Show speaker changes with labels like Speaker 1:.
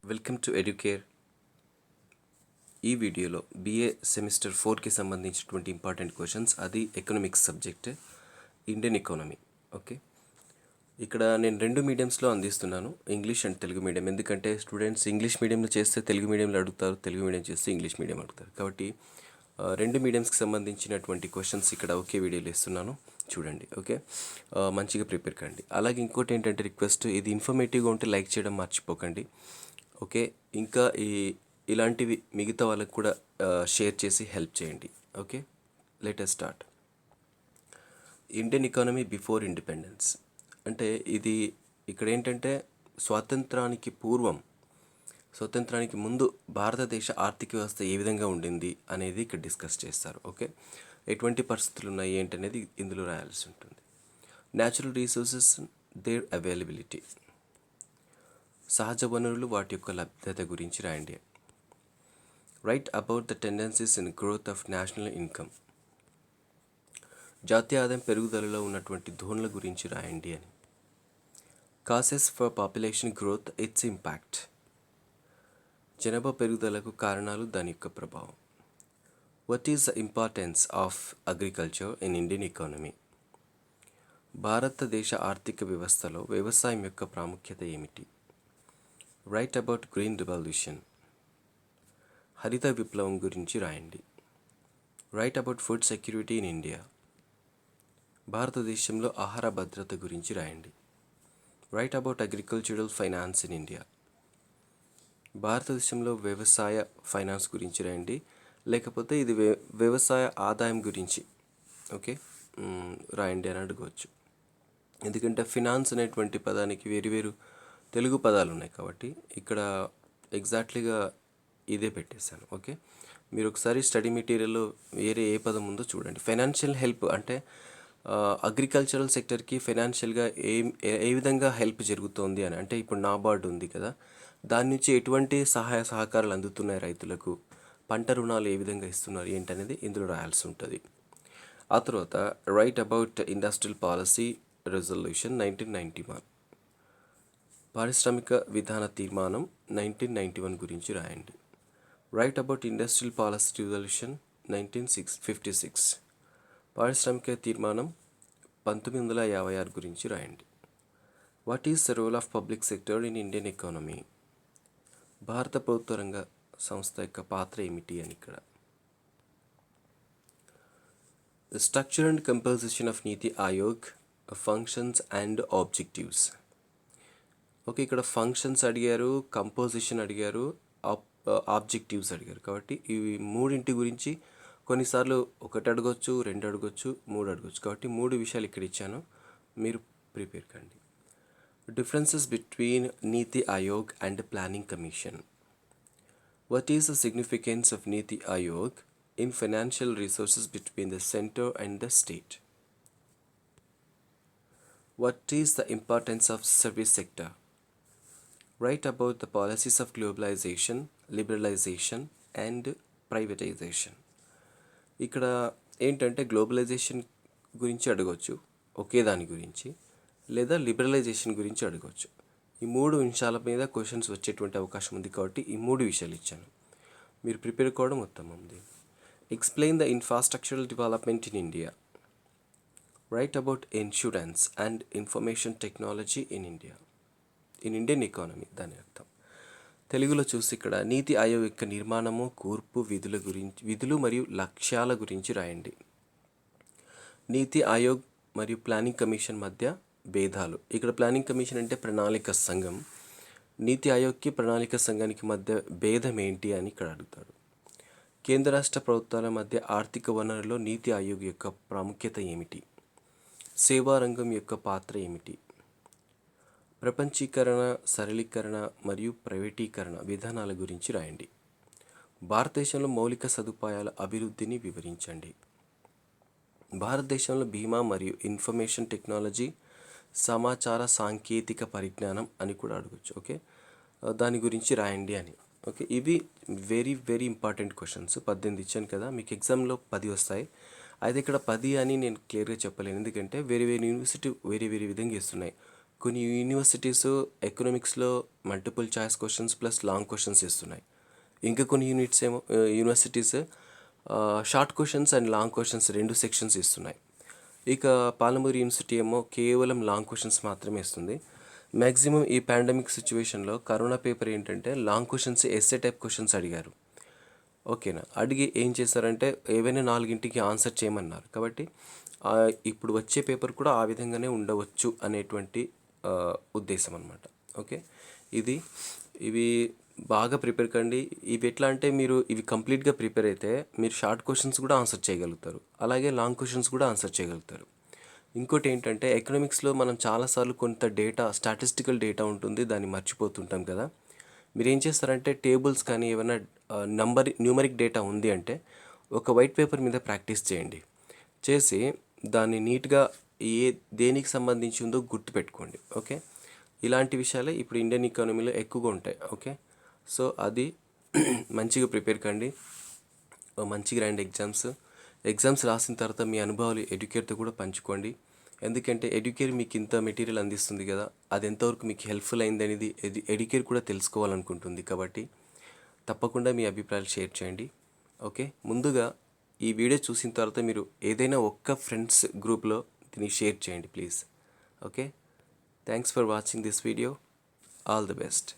Speaker 1: Welcome to educare. ఈ వీడియోలో BA semester 4కి సంబంధించినటువంటి ఇంపార్టెంట్ క్వశ్చన్స్, అది economics subject, Indian economy. Okay, ఇక్కడ నేను రెండు మీడియంస్లో అందిస్తున్నాను, ఇంగ్లీష్ అండ్ తెలుగు మీడియం. ఎందుకంటే స్టూడెంట్స్ ఇంగ్లీష్ మీడియంలో చేస్తే తెలుగు మీడియంలో అడుగుతారు, తెలుగు మీడియం చేస్తే ఇంగ్లీష్ మీడియం అడుగుతారు. కాబట్టి రెండు మీడియంస్కి సంబంధించినటువంటి క్వశ్చన్స్ ఇక్కడ ఒకే వీడియోలో ఇస్తున్నాను, చూడండి. ఓకే, మంచిగా ప్రిపేర్ కండి. అలాగే ఇంకోటి ఏంటంటే రిక్వెస్ట్, ఇది ఇన్ఫర్మేటివ్గా ఉంటే లైక్ చేయడం మర్చిపోకండి. ఓకే, ఇంకా ఇలాంటివి మిగతా వాళ్ళకు కూడా షేర్ చేసి హెల్ప్ చేయండి. Okay, let us start. Indian economy before independence అంటే ఇది ఇక్కడ ఏంటంటే స్వాతంత్రానికి పూర్వం, స్వతంత్రానికి ముందు భారతదేశ ఆర్థిక వ్యవస్థ ఏ విధంగా ఉండింది అనేది ఇక్కడ డిస్కస్ చేస్తారు. ఓకే, ఎటువంటి పరిస్థితులు ఉన్నాయి ఏంటనేది ఇందులో రాయాల్సి ఉంటుంది. న్యాచురల్ రీసోర్సెస్, దేర్ అవైలబిలిటీ, సహజ వనరులు వాటి యొక్క లభ్యత గురించి రాయండి. Write about the tendencies in growth of national income, జాతీయ ఆదాయం పెరుగుదలలో ఉన్నటువంటి ధోరణుల గురించి రాయండి అని. Causes for population growth, it's impact, జనాభా పెరుగుదలకు కారణాలు, దాని యొక్క ప్రభావం. What is the importance of agriculture in Indian economy, భారతదేశ ఆర్థిక వ్యవస్థలో వ్యవసాయం యొక్క ప్రాముఖ్యత ఏమిటి. రైట్ అబౌట్ గ్రీన్ రెవల్యూషన్, హరిత విప్లవం గురించి రాయండి. Write about food security in India, భారతదేశంలో ఆహార భద్రత గురించి రాయండి. Write about agricultural finance in India, భారతదేశంలో వ్యవసాయ ఫైనాన్స్ గురించి రాయండి, లేకపోతే ఇది వ్యవసాయ ఆదాయం గురించి ఓకే రాయండి అని అడగవచ్చు. ఎందుకంటే ఫినాన్స్ అనేటువంటి పదానికి వేరు తెలుగు పదాలు ఉన్నాయి, కాబట్టి ఇక్కడ ఎగ్జాక్ట్లీగా ఇదే పెట్టేశాను. ఓకే, మీరు ఒకసారి స్టడీ మెటీరియల్లో వేరే ఏ పదం ఉందో చూడండి. ఫైనాన్షియల్ హెల్ప్ అంటే అగ్రికల్చరల్ సెక్టర్కి ఫైనాన్షియల్గా ఏ విధంగా హెల్ప్ జరుగుతోంది అని. అంటే ఇప్పుడు నాబార్డ్ ఉంది కదా, దాని నుంచి ఎటువంటి సహాయ సహకారాలు అందుతున్నాయి రైతులకు, పంట రుణాలు ఏ విధంగా ఇస్తున్నారు ఏంటనేది ఇందులో రాయాల్సి ఉంటుంది. ఆ తర్వాత write about industrial policy resolution 1991, పారిశ్రామిక విధాన తీర్మానం 1991 గురించి రాయండి. Write about industrial policy resolution 1956, పారిశ్రామిక తీర్మానం 1956 గురించి రాయండి. What is the role of public sector in Indian economy, భారత ప్రభుత్వ రంగ సంస్థ యొక్క పాత్ర ఏమిటి అని ఇక్కడ. The structure and composition of NITI Aayog, functions and objectives. Okay, ఇక్కడ ఫంక్షన్స్ అడిగారు, కంపోజిషన్ అడిగారు, ఆబ్జెక్టివ్స్ అడిగారు. కాబట్టి ఇవి మూడింటి గురించి కొన్నిసార్లు ఒకటి అడగొచ్చు, రెండు అడగొచ్చు, మూడు అడగొచ్చు. కాబట్టి మూడు విషయాలు ఇక్కడ ఇచ్చాను, మీరు ప్రిపేర్ కండి. Differences between NITI Aayog and planning commission. What is the significance of NITI Aayog in financial resources between the centre and the state. What is the importance of service sector. Write about the policies of globalization, liberalization and privatization. ఇక్కడ ఏంటంటే globalisation గురించి అడగవచ్చు, ఒకే దాని గురించి, లేదా liberalisation గురించి అడగవచ్చు. ఈ మూడు అంశాల మీద క్వశ్చన్స్ వచ్చేటువంటి అవకాశం ఉంది, కాబట్టి ఈ మూడు విషయాలు ఇచ్చాను, మీరు ప్రిపేర్ కావడం ఉత్తమం. Explain the infrastructural development in India. Write about insurance and information technology in India, in Indian economy దాని అర్థం. తెలుగులో చూసి ఇక్కడ నీతి ఆయోగ్ యొక్క నిర్మాణము, కూర్పు, విధులు మరియు లక్ష్యాల గురించి రాయండి. నీతి ఆయోగ్ మరియు ప్లానింగ్ కమిషన్ మధ్య భేదాలు. ఇక్కడ ప్లానింగ్ కమిషన్ అంటే ప్రణాళిక సంఘం, నీతి ఆయోగ్కి ప్రణాళిక సంఘానికి మధ్య భేదం ఏంటి అని ఇక్కడ అడుగుతాడు. కేంద్ర రాష్ట్ర ప్రభుత్వాల మధ్య ఆర్థిక వనరులో నీతి ఆయోగ్ యొక్క ప్రాముఖ్యత ఏమిటి, సేవా రంగం యొక్క పాత్ర ఏమిటి, ప్రపంచీకరణ, సరళీకరణ మరియు ప్రైవేటీకరణ విధానాల గురించి రాయండి. భారతదేశంలో మౌలిక సదుపాయాల అభివృద్ధిని వివరించండి. భారతదేశంలో బీమా మరియు ఇన్ఫర్మేషన్ టెక్నాలజీ, సమాచార సాంకేతిక పరిజ్ఞానం అని కూడా అడగచ్చు. ఓకే, దాని గురించి రాయండి అని. ఓకే, ఇవి వెరీ ఇంపార్టెంట్ క్వశ్చన్స్. 18 ఇచ్చాను కదా, మీకు ఎగ్జామ్లో 10 వస్తాయి. అయితే ఇక్కడ 10 అని నేను క్లియర్గా చెప్పలేను, ఎందుకంటే వేరే యూనివర్సిటీ వేరే విధంగా ఇస్తున్నాయి. కొన్ని యూనివర్సిటీస్ ఎకనామిక్స్లో multiple choice questions plus long questions ఇస్తున్నాయి. ఇంకా కొన్ని universities short questions and long questions 2 sections ఇస్తున్నాయి. ఇక పాలమూరు యూనివర్సిటీ ఏమో కేవలం లాంగ్ క్వశ్చన్స్ మాత్రమే ఇస్తుంది. మ్యాక్సిమం ఈ పాండమిక్ సిచ్యువేషన్లో కరోనా పేపర్ ఏంటంటే long questions SA type questions అడిగారు. ఓకేనా, అడిగి ఏం చేశారంటే ఏవైనా 4కి ఆన్సర్ చేయమన్నారు. కాబట్టి ఇప్పుడు వచ్చే పేపర్ కూడా ఆ విధంగానే ఉండవచ్చు అనేటువంటి ఉద్దేశం అనమాట. ఓకే, ఇవి బాగా ప్రిపేర్ కండి. ఇవి ఎట్లా అంటే మీరు ఇవి కంప్లీట్గా ప్రిపేర్ అయితే మీరు షార్ట్ క్వశ్చన్స్ కూడా ఆన్సర్ చేయగలుగుతారు, అలాగే లాంగ్ క్వశ్చన్స్ కూడా ఆన్సర్ చేయగలుగుతారు. ఇంకోటి ఏంటంటే ఎకనామిక్స్లో మనం చాలాసార్లు కొంత డేటా, స్టాటిస్టికల్ డేటా ఉంటుంది, దాన్ని మర్చిపోతుంటాం కదా. మీరు ఏం చేస్తారంటే టేబుల్స్ కానీ ఏమైనా న్యూమరిక్ డేటా ఉంది అంటే ఒక వైట్ పేపర్ మీద ప్రాక్టీస్ చేయండి. చేసి దాన్ని నీట్గా దేనికి సంబంధించి ఉందో గుర్తుపెట్టుకోండి. ఓకే, ఇలాంటి విషయాలే ఇప్పుడు ఇండియన్ ఎకానమీలో ఎక్కువగా ఉంటాయి. ఓకే, సో అది మంచిగా ప్రిపేర్ కండి, మంచిగా రండి ఎగ్జామ్స్ రాసిన తర్వాత మీ అనుభవాలు ఎడ్యుకేట్తో కూడా పంచుకోండి. ఎందుకంటే ఎడ్యుకేట్ మీకు ఇంత మెటీరియల్ అందిస్తుంది కదా, అది ఎంతవరకు మీకు హెల్ప్ఫుల్ అయింది అనేది ఎడ్యుకేట్ కూడా తెలుసుకోవాలనుకుంటుంది. కాబట్టి తప్పకుండా మీ అభిప్రాయాలు షేర్ చేయండి. ఓకే, ముందుగా ఈ వీడియో చూసిన తర్వాత మీరు ఏదైనా ఒక్క ఫ్రెండ్స్ గ్రూప్లో దీన్ని షేర్ చేయండి please. Okay, thanks for watching this video. All the best.